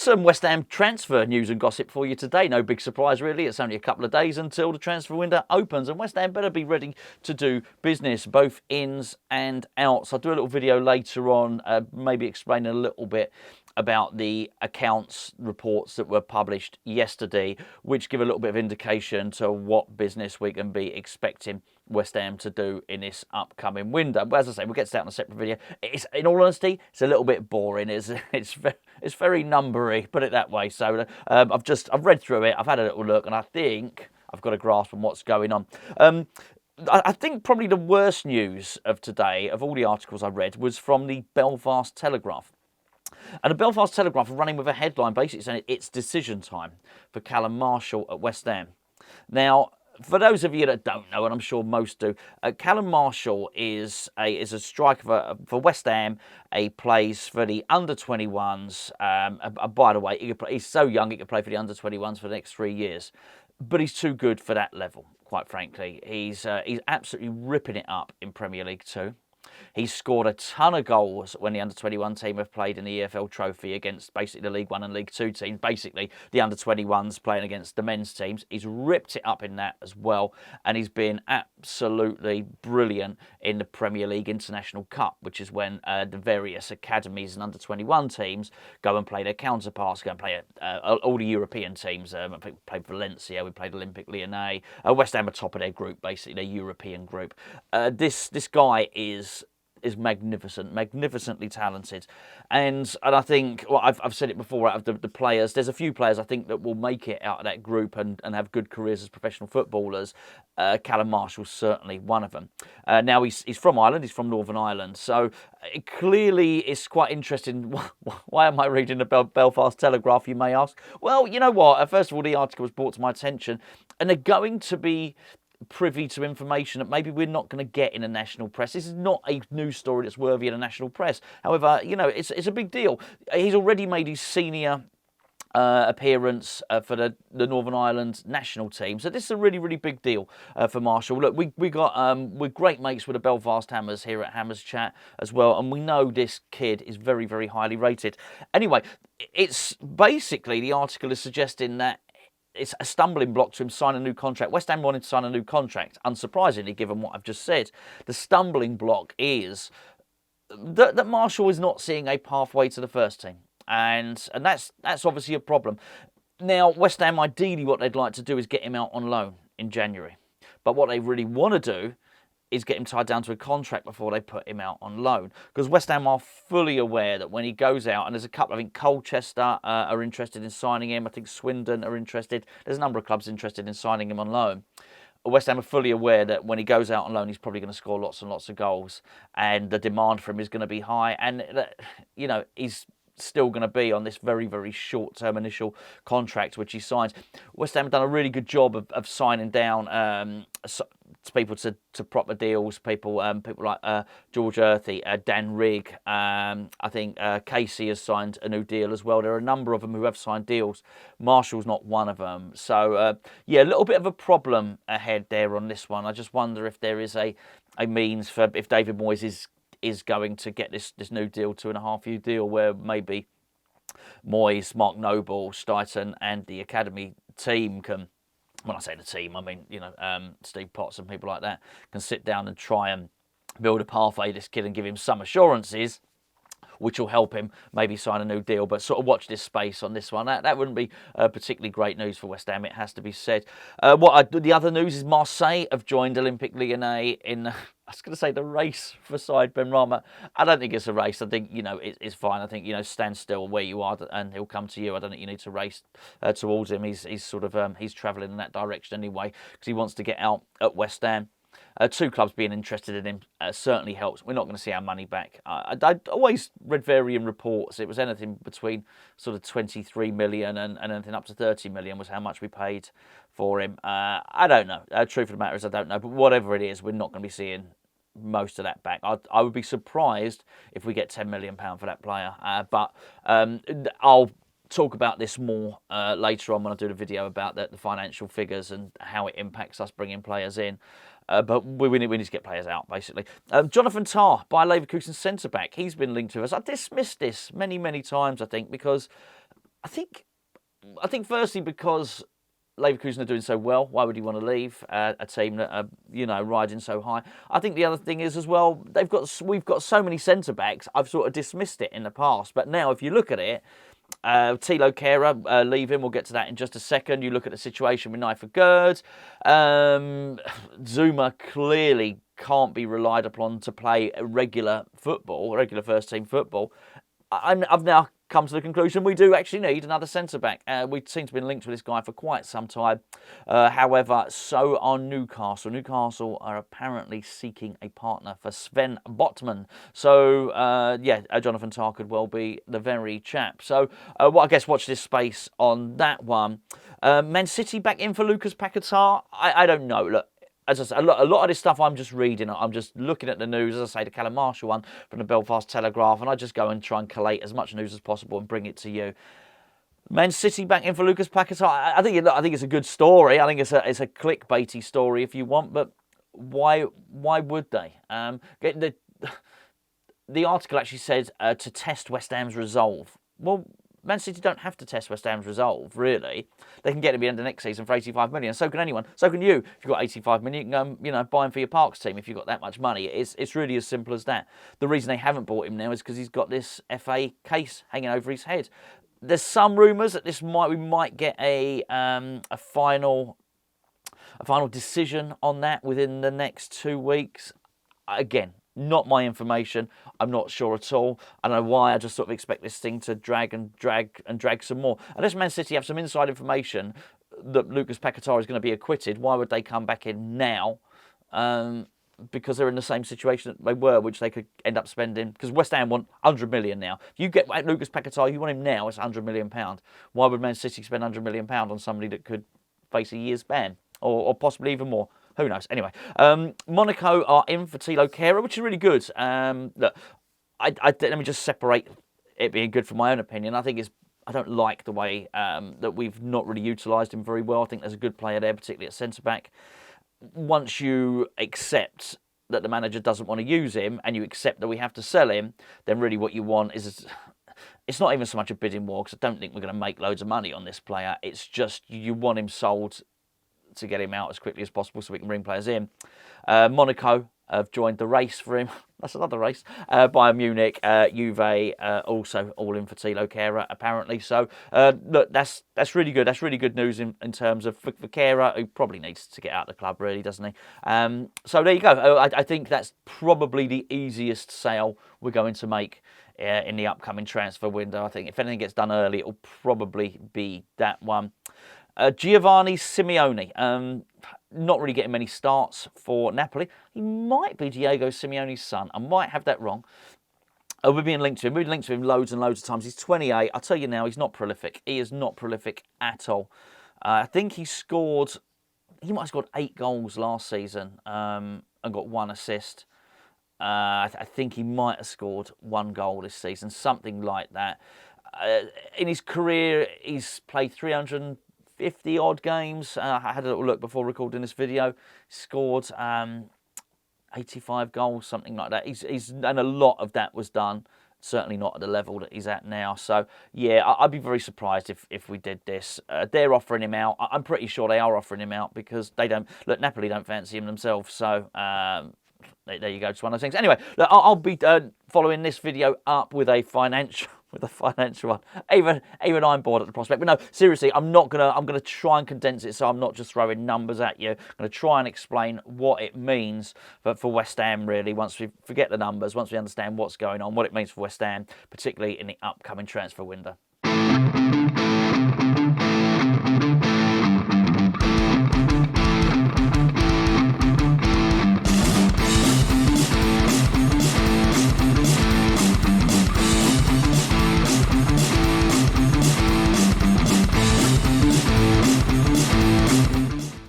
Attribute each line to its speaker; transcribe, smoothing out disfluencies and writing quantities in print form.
Speaker 1: Some West Ham transfer news and gossip for you today. No big surprise really. It's only a couple of days until the transfer window opens and West Ham better be ready to do business, both ins and outs. I'll do a little video later on, maybe explaining a little bit about the accounts reports that were published yesterday, which give a little bit of indication to what business we can be expecting West Ham to do in this upcoming window. But as I say, we'll get to that in a separate video. In all honesty, it's a little bit boring. It's very numbery, put it that way. So I've read through it, I've had a little look, and I think I've got a grasp on what's going on. I think probably the worst news of today, of all the articles I read, was from the Belfast Telegraph. And the Belfast Telegraph are running with a headline basically saying it's decision time for Callum Marshall at West Ham. Now, for those of you that don't know, and I'm sure most do, Callum Marshall is a striker for West Ham. He plays for the under-21s. By the way, he's so young he could play for the under-21s for the next 3 years. But he's too good for that level, quite frankly. He's absolutely ripping it up in Premier League 2. He's scored a ton of goals when the under-21 team have played in the EFL Trophy against basically the League 1 and League 2 teams, basically the under-21s playing against the men's teams. He's ripped it up in that as well, and he's been absolutely brilliant in the Premier League International Cup, which is when the various academies and under-21 teams go and play their counterparts, go and play all the European teams. I think we played Valencia, we played Olympique Lyonnais. West Ham are top of their group, basically, their European group. This guy is magnificent, magnificently talented, and I think, well, I've said it before, out of the players, there's a few players I think that will make it out of that group and have good careers as professional footballers. Callum Marshall's certainly one of them. Now he's from Ireland, he's from Northern Ireland, so clearly it's quite interesting. Why am I reading the Belfast Telegraph, you may ask? Well, you know what, first of all, the article was brought to my attention, and they're going to be privy to information that maybe we're not going to get in the national press. This is not a news story that's worthy of the national press. However, you know, it's a big deal. He's already made his senior appearance for the Northern Ireland national team. So this is a really, really big deal for Marshall. Look, we're great mates with the Belfast Hammers here at Hammers Chat as well, and we know this kid is very, very highly rated. Anyway, it's basically, the article is suggesting that it's a stumbling block to him sign a new contract. West Ham wanted to sign a new contract, unsurprisingly, given what I've just said. The stumbling block is that Marshall is not seeing a pathway to the first team. And that's obviously a problem. Now, West Ham, ideally, what they'd like to do is get him out on loan in January. But what they really want to do is get him tied down to a contract before they put him out on loan. Because West Ham are fully aware that when he goes out, and there's a couple, I think Colchester are interested in signing him, I think Swindon are interested, there's a number of clubs interested in signing him on loan. West Ham are fully aware that when he goes out on loan, he's probably going to score lots and lots of goals, and the demand for him is going to be high, and, you know, he's still going to be on this very, very short-term initial contract which he signs. West Ham have done a really good job of signing down people to proper deals. People like George Earthy, Dan Rigg. I think Casey has signed a new deal as well. There are a number of them who have signed deals. Marshall's not one of them. So yeah, a little bit of a problem ahead there on this one. I just wonder if there is a means for, if David Moyes is going to get this new deal, 2.5-year deal, where maybe Moyes, Mark Noble, Stuyton and the academy team can, when I say the team, I mean, you know, Steve Potts and people like that, can sit down and try and build a pathway to this kid and give him some assurances, which will help him maybe sign a new deal. But sort of watch this space on this one. That wouldn't be particularly great news for West Ham, it has to be said. The other news is Marseille have joined Olympique Lyonnais in, I was going to say, the race for Saïd Benrahma. I don't think it's a race. I think, you know, it's fine. I think, you know, stand still where you are and he'll come to you. I don't think you need to race towards him. He's sort of, he's travelling in that direction anyway, because he wants to get out at West Ham. Two clubs being interested in him certainly helps. We're not going to see our money back. I always read varying reports. It was anything between sort of 23 million and anything up to 30 million was how much we paid for him. I don't know. Truth of the matter is I don't know. But whatever it is, we're not going to be seeing most of that back. I would be surprised if we get £10 million for that player. But I'll talk about this more later on when I do the video about the financial figures and how it impacts us bringing players in. But we need to get players out, basically. Jonathan Tah, Bayer Leverkusen centre-back, he's been linked to us. I dismissed this many, many times, I think, because I think firstly because Leverkusen are doing so well, why would he want to leave a team that are, you know, riding so high? I think the other thing is as well, we've got so many centre backs. I've sort of dismissed it in the past, but now if you look at it, Thilo Kehrer leaving. We'll get to that in just a second. You look at the situation with Nayef Aguerd. Zuma clearly can't be relied upon to play regular first team football. I've now come to the conclusion we do actually need another centre-back. We seem to have been linked with this guy for quite some time. However, so are Newcastle. Newcastle are apparently seeking a partner for Sven Botman. So, Jonathan Tah could well be the very chap. So, I guess watch this space on that one. Man City back in for Lucas Paqueta. I don't know. Look, as I say, a lot of this stuff I'm just reading. I'm just looking at the news, as I say, the Callum Marshall one from the Belfast Telegraph, and I just go and try and collate as much news as possible and bring it to you. Man City back in for Lucas Paqueta. I think it's a good story. I think it's a clickbaity story if you want, but why would they? The article actually said to test West Ham's resolve. Well, Man City don't have to test West Ham's resolve, really. They can get him in the next season for 85 million. So can anyone. So can you. If you've got 85 million, you can buy him for your Parks team if you've got that much money. It's really as simple as that. The reason they haven't bought him now is because he's got this FA case hanging over his head. There's some rumours that we might get a final decision on that within the next 2 weeks. Again, not my information. I'm not sure at all. I don't know why. I just sort of expect this thing to drag some more. Unless Man City have some inside information that Lucas Paqueta is going to be acquitted, why would they come back in now? Because they're in the same situation that they were, which they could end up spending. Because West Ham want 100 million now. If you get Lucas Paqueta, you want him now, it's 100 million pound. Why would Man City spend 100 million pound on somebody that could face a year's ban or possibly even more? Who knows? Anyway, Monaco are in for Thilo Kehrer, which is really good. Look, let me just separate it being good from my own opinion. I don't like the way that we've not really utilised him very well. I think there's a good player there, particularly at centre-back. Once you accept that the manager doesn't want to use him and you accept that we have to sell him, then really what you want is... It's not even so much a bidding war, because I don't think we're going to make loads of money on this player. It's just you want him sold to get him out as quickly as possible so we can bring players in. Monaco have joined the race for him. That's another race. Bayern Munich, Juve also all in for Thilo Kehrer, apparently. So, look, that's really good. That's really good news in terms of for Kehrer, who probably needs to get out of the club, really, doesn't he? So there you go. I think that's probably the easiest sale we're going to make in the upcoming transfer window. I think if anything gets done early, it'll probably be that one. Giovani Simeone, not really getting many starts for Napoli. He might be Diego Simeone's son. I might have that wrong. We're being linked to him. We've been linked to him loads and loads of times. He's 28. I'll tell you now, he's not prolific. He is not prolific at all. I think he might have scored 8 goals last season and got 1 assist. I think he might have scored 1 goal this season, something like that. In his career, he's played 350 odd games. I had a little look before recording this video. Scored 85 goals, something like that. And a lot of that was done. Certainly not at the level that he's at now. So, yeah, I'd be very surprised if we did this. They're offering him out. I'm pretty sure they are offering him out because Napoli don't fancy him themselves. So, there you go. It's one of those things. Anyway, look, I'll be following this video up with a financial one. Even I'm bored at the prospect. But no, seriously, I'm gonna try and condense it so I'm not just throwing numbers at you. I'm gonna try and explain what it means for West Ham, really, once we forget the numbers, once we understand what's going on, what it means for West Ham, particularly in the upcoming transfer window.